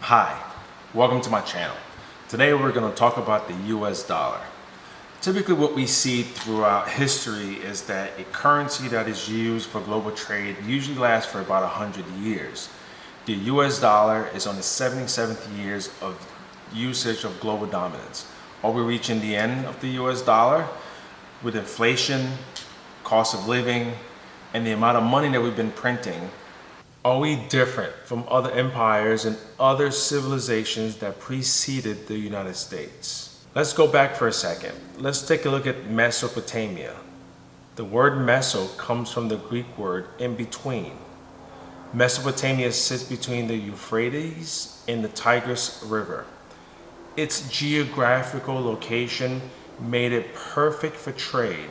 Hi, welcome to my channel. Today we're going to talk about the US dollar. Typically what we see throughout history is that a currency that is used for global trade usually lasts for about 100 years. The US dollar is on its 77th years of usage of global dominance. Are we reaching the end of the US dollar? With inflation, cost of living, and the amount of money that we've been printing, are we different from other empires and other civilizations that preceded the United States? Let's go back for a second. Let's take a look at Mesopotamia. The word Meso comes from the Greek word in between. Mesopotamia sits between the Euphrates and the Tigris River. Its geographical location made it perfect for trade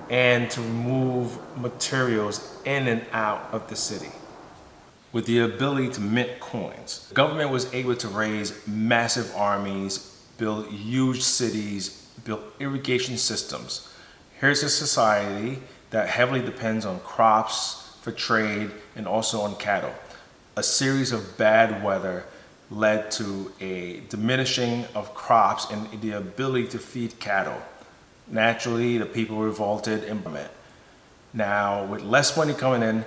and to move materials in and out of the city. With the ability to mint coins, the government was able to raise massive armies, build huge cities, build irrigation systems. Here's a society that heavily depends on crops for trade and also on cattle. A series of bad weather led to a diminishing of crops and the ability to feed cattle. Naturally, the people revolted and now with less money coming in,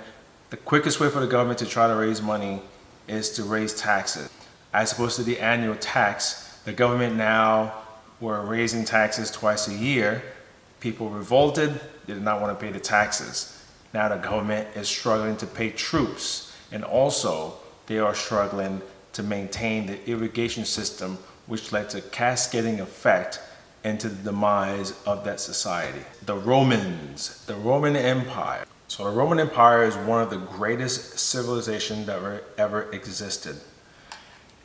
the quickest way for the government to try to raise money is to raise taxes. As opposed to the annual tax, the government now were raising taxes twice a year. People revolted, they did not want to pay the taxes. Now the government is struggling to pay troops, and also they are struggling to maintain the irrigation system, which led to cascading effect into the demise of that society. The Romans, the Roman Empire. So the Roman Empire is one of the greatest civilizations that ever existed.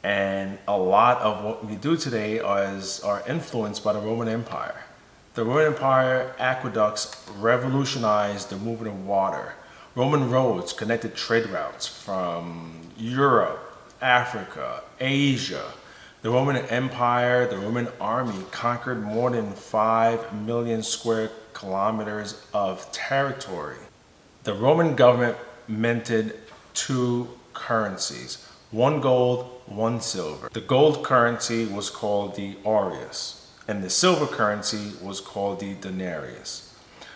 And a lot of what we do today are influenced by the Roman Empire. The Roman Empire aqueducts revolutionized the movement of water. Roman roads connected trade routes from Europe, Africa, Asia. The Roman Empire, the Roman army conquered more than 5 million square kilometers of territory. The Roman government minted two currencies, one gold, one silver. The gold currency was called the aureus, and the silver currency was called the denarius.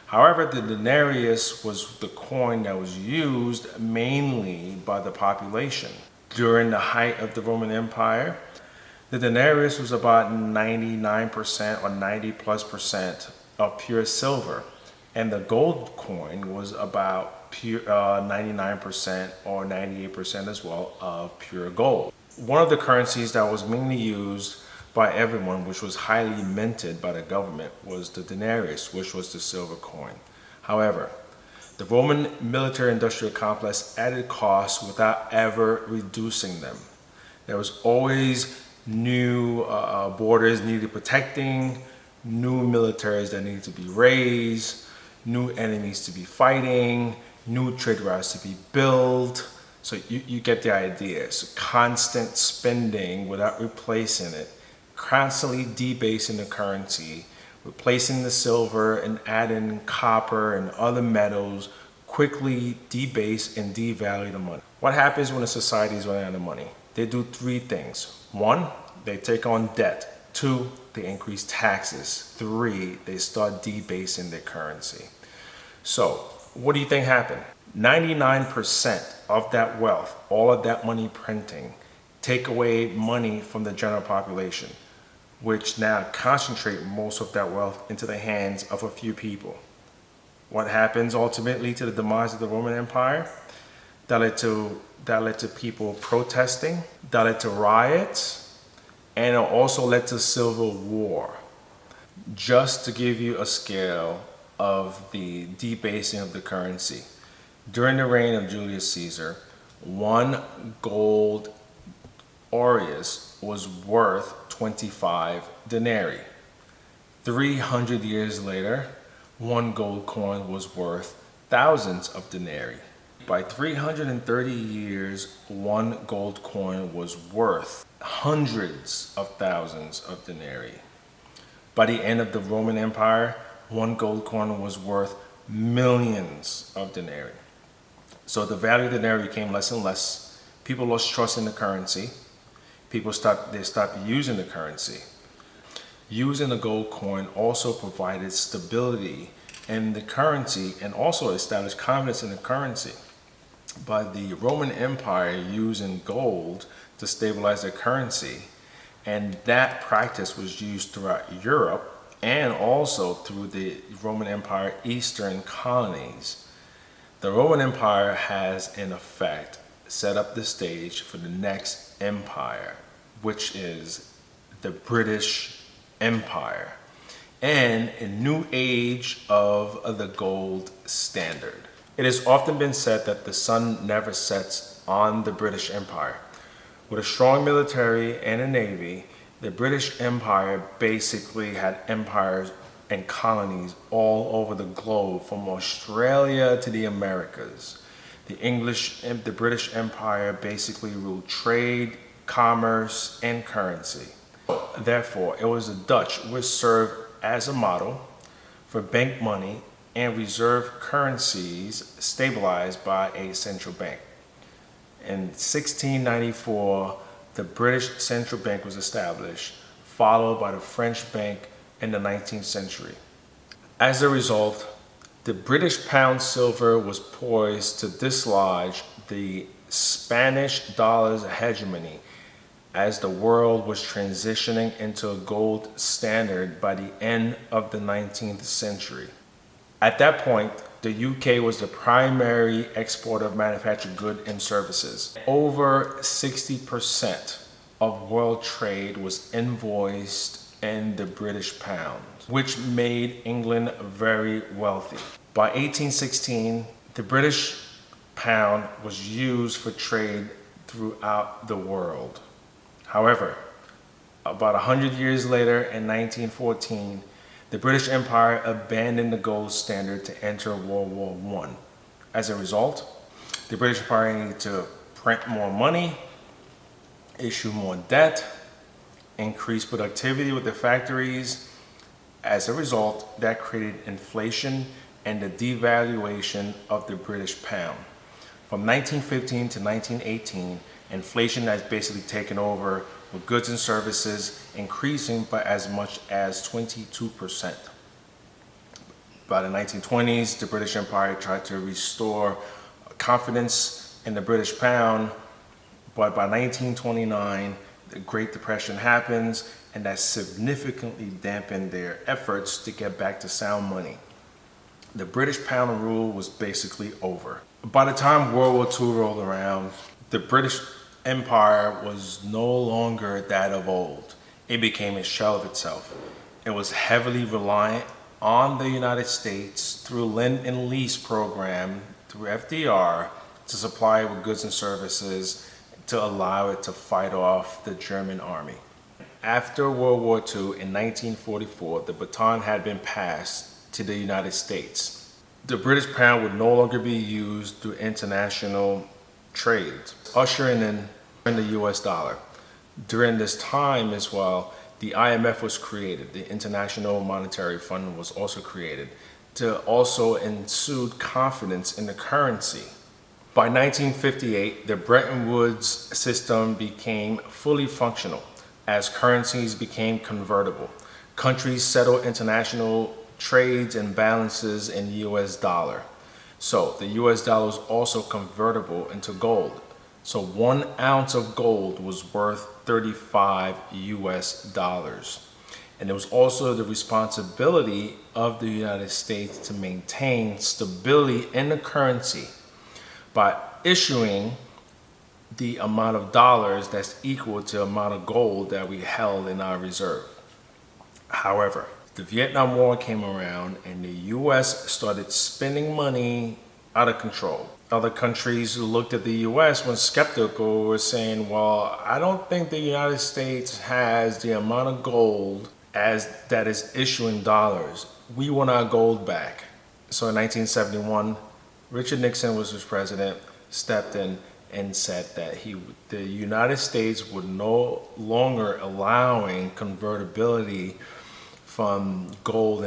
However, the denarius was the coin that was used mainly by the population. During the height of the Roman Empire, the denarius was about 99% or 90+% of pure silver. And the gold coin was about pure 99% or 98% as well of pure gold. One of the currencies that was mainly used by everyone, which was highly minted by the government, was the denarius, which was the silver coin. However, the Roman military-industrial complex added costs without ever reducing them. There was always new borders needed protecting, new militaries that needed to be raised, new enemies to be fighting, new trade routes to be built. So you get the idea. So constant spending without replacing it, constantly debasing the currency, replacing the silver and adding copper and other metals, quickly debase and devalue the money. What happens when a society is running out of money? They do three things. One, they take on debt. Two, they increase taxes. Three, they start debasing their currency. So what do you think happened? 99% of that wealth, all of that money printing, take away money from the general population, which now concentrate most of that wealth into the hands of a few people. What happens ultimately to the demise of the Roman Empire? That led to people protesting, that led to riots, and it also led to civil war. Just to give you a scale of the debasing of the currency. During the reign of Julius Caesar, one gold aureus was worth 25 denarii. 300 years later, one gold coin was worth thousands of denarii. By 330 years, one gold coin was worth hundreds of thousands of denarii. By the end of the Roman Empire, one gold coin was worth millions of denarii. So the value of the denarii became less and less. People lost trust in the currency. they stopped using the currency. Using the gold coin also provided stability in the currency and also established confidence in the currency. But the Roman Empire using gold to stabilize their currency, and that practice was used throughout Europe and also through the Roman Empire Eastern colonies. The Roman Empire has, in effect, set up the stage for the next empire, which is the British Empire, and a new age of the gold standard. It has often been said that the sun never sets on the British Empire. With a strong military and a navy, the British Empire basically had empires and colonies all over the globe, from Australia to the Americas. The British Empire basically ruled trade, commerce, and currency. Therefore, it was the Dutch which served as a model for bank money and reserve currencies stabilized by a central bank. In 1694, the British Central Bank was established, followed by the French Bank in the 19th century. As a result, the British pound silver was poised to dislodge the Spanish dollar's hegemony as the world was transitioning into a gold standard by the end of the 19th century. At that point, the UK was the primary exporter of manufactured goods and services. Over 60% of world trade was invoiced in the British pound, which made England very wealthy. By 1816, the British pound was used for trade throughout the world. However, about 100 years later, in 1914, the British Empire abandoned the gold standard to enter World War I. As a result, the British Empire needed to print more money, issue more debt, increase productivity with the factories. As a result, that created inflation and the devaluation of the British pound. From 1915 to 1918, inflation has basically taken over, with goods and services increasing by as much as 22%. By the 1920s, the British Empire tried to restore confidence in the British pound, but by 1929, the Great Depression happens, and that significantly dampened their efforts to get back to sound money. The British pound rule was basically over. By the time World War II rolled around, the British Empire was no longer that of old. It became a shell of itself. It was heavily reliant on the United States through Lend and Lease program, through FDR, to supply it with goods and services to allow it to fight off the German army. After World War II in 1944, the baton had been passed to the United States. The British pound would no longer be used through international trades, ushering in the U.S. dollar. During this time as well, the IMF was created. The International Monetary Fund was also created to also ensue confidence in the currency. By 1958, the Bretton Woods system became fully functional as currencies became convertible. Countries settled international trades and balances in U.S. dollar. So the U.S. dollar was also convertible into gold. So 1 ounce of gold was worth 35 U.S. dollars. And it was also the responsibility of the United States to maintain stability in the currency by issuing the amount of dollars that's equal to the amount of gold that we held in our reserve. However, the Vietnam War came around and the U.S. started spending money out of control. Other countries who looked at the U.S. when skeptical were saying, well, I don't think the United States has the amount of gold as that is issuing dollars. We want our gold back. So in 1971, Richard Nixon was his president, stepped in and said that the United States would no longer allowing convertibility from gold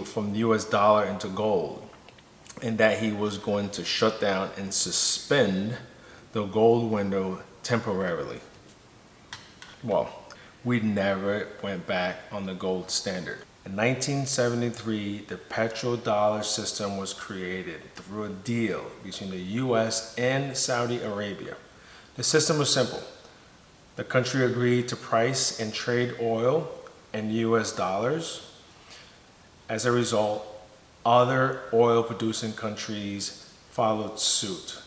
from the U.S. dollar into gold, and that he was going to shut down and suspend the gold window temporarily. Well, we never went back on the gold standard. In 1973, the petrodollar system was created through a deal between the U.S. and Saudi Arabia. The system was simple. The country agreed to price and trade oil in U.S. dollars. As a result, other oil producing countries followed suit,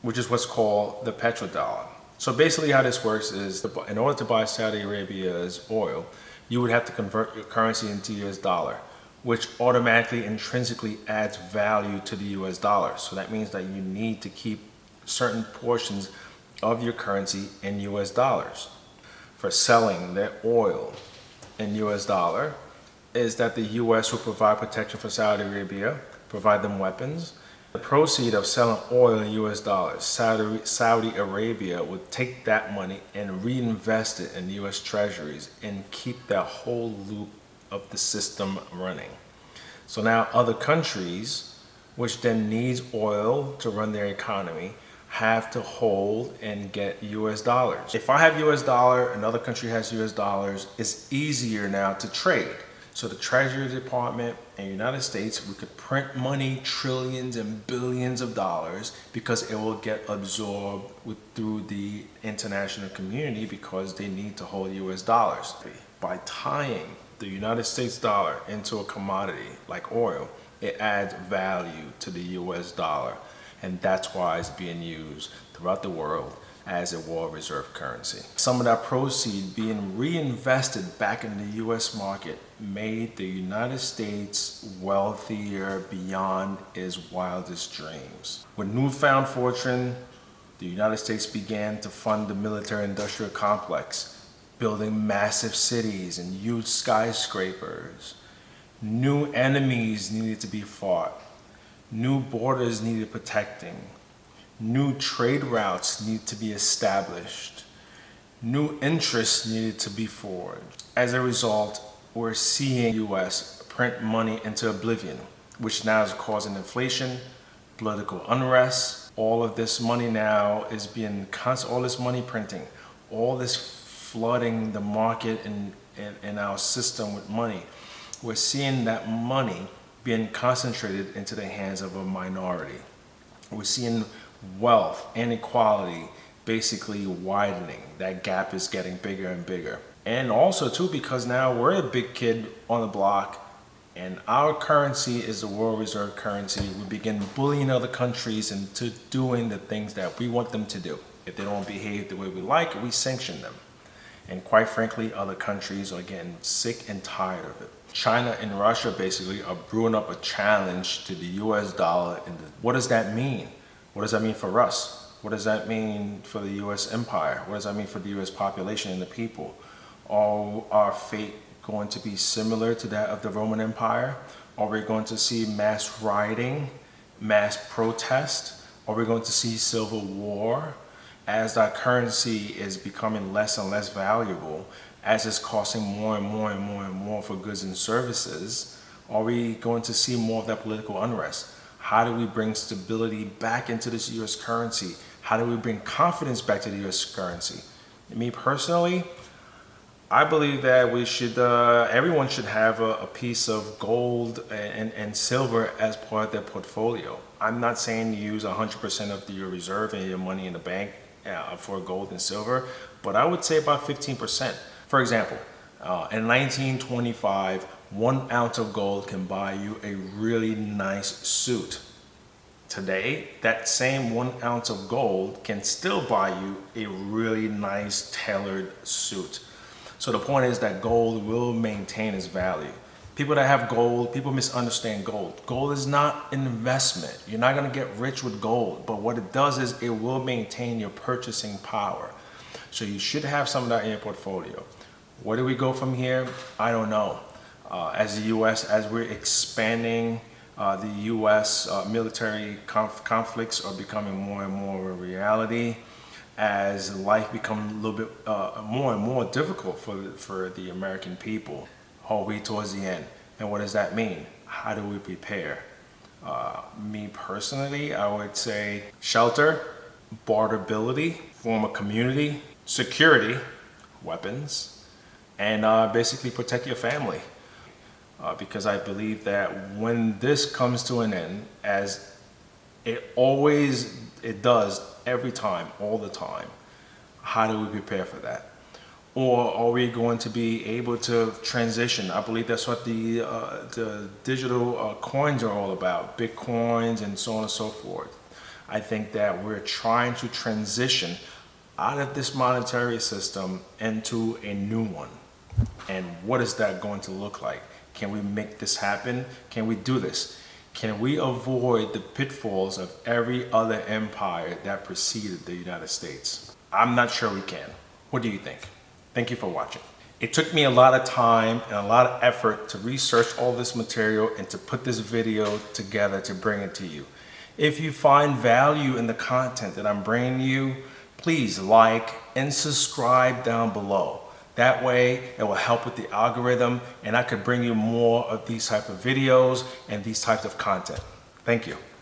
which is what's called the petrodollar. So basically how this works is, in order to buy Saudi Arabia's oil, you would have to convert your currency into US dollar, which automatically intrinsically adds value to the US dollar. So that means that you need to keep certain portions of your currency in US dollars. For selling their oil in US dollar is that the US will provide protection for Saudi Arabia, provide them weapons. The proceeds of selling oil in US dollars, Saudi Arabia would take that money and reinvest it in US treasuries and keep that whole loop of the system running. So now other countries, which then needs oil to run their economy, have to hold and get US dollars. If I have US dollar, another country has US dollars, it's easier now to trade. So the Treasury Department in the United States, we could print money, trillions and billions of dollars, because it will get absorbed through the international community because they need to hold US dollars. By tying the United States dollar into a commodity like oil, it adds value to the US dollar. And that's why it's being used throughout the world as a world reserve currency. Some of that proceed being reinvested back in the US market made the United States wealthier beyond its wildest dreams. With newfound fortune, the United States began to fund the military-industrial complex, building massive cities and huge skyscrapers. New enemies needed to be fought. New borders needed protecting. New trade routes need to be established. New interests needed to be forged. As a result, we're seeing US print money into oblivion, which now is causing inflation, political unrest. All of this money now is being all this money printing, all this flooding the market and our system with money. We're seeing that money being concentrated into the hands of a minority. We're seeing wealth, inequality basically widening. That gap is getting bigger and bigger. And also too, because now we're a big kid on the block and our currency is the world reserve currency, we begin bullying other countries into doing the things that we want them to do. If they don't behave the way we like, we sanction them. And quite frankly, other countries are getting sick and tired of it. China and Russia basically are brewing up a challenge to the US dollar. And what does that mean? What does that mean for us? What does that mean for the US empire? What does that mean for the US population and the people? Are our fate going to be similar to that of the Roman Empire? Are we going to see mass rioting, mass protest? Are we going to see civil war? As that currency is becoming less and less valuable, as it's costing more and more and more and more for goods and services, are we going to see more of that political unrest? How do we bring stability back into this US currency? How do we bring confidence back to the US currency? Me personally, I believe that we should, everyone should have a piece of gold and silver as part of their portfolio. I'm not saying you use 100% of your reserve and your money in the bank for gold and silver, but I would say about 15%. For example, in 1925, 1 ounce of gold can buy you a really nice suit. Today, that same 1 ounce of gold can still buy you a really nice tailored suit. So the point is that gold will maintain its value. People that have gold, people misunderstand gold. Gold is not an investment. You're not going to get rich with gold, but what it does is it will maintain your purchasing power. So you should have some of that in your portfolio. Where do we go from here? I don't know. As the U.S., as we're expanding, the U.S. Military conflicts are becoming more and more a reality. As life becomes a little bit more and more difficult for the American people, are we towards the end? And what does that mean? How do we prepare? Me personally, I would say shelter, barterability, form a community, security, weapons, and basically protect your family. Because I believe that when this comes to an end, as it does every time, all the time, how do we prepare for that? Or are we going to be able to transition? I believe that's what the digital coins are all about, Bitcoins and so on and so forth. I think that we're trying to transition out of this monetary system into a new one. And what is that going to look like? Can we make this happen? Can we do this? Can we avoid the pitfalls of every other empire that preceded the United States? I'm not sure we can. What do you think? Thank you for watching. It took me a lot of time and a lot of effort to research all this material and to put this video together to bring it to you. If you find value in the content that I'm bringing you, please like and subscribe down below. That way it will help with the algorithm and I could bring you more of these type of videos and these types of content. Thank you.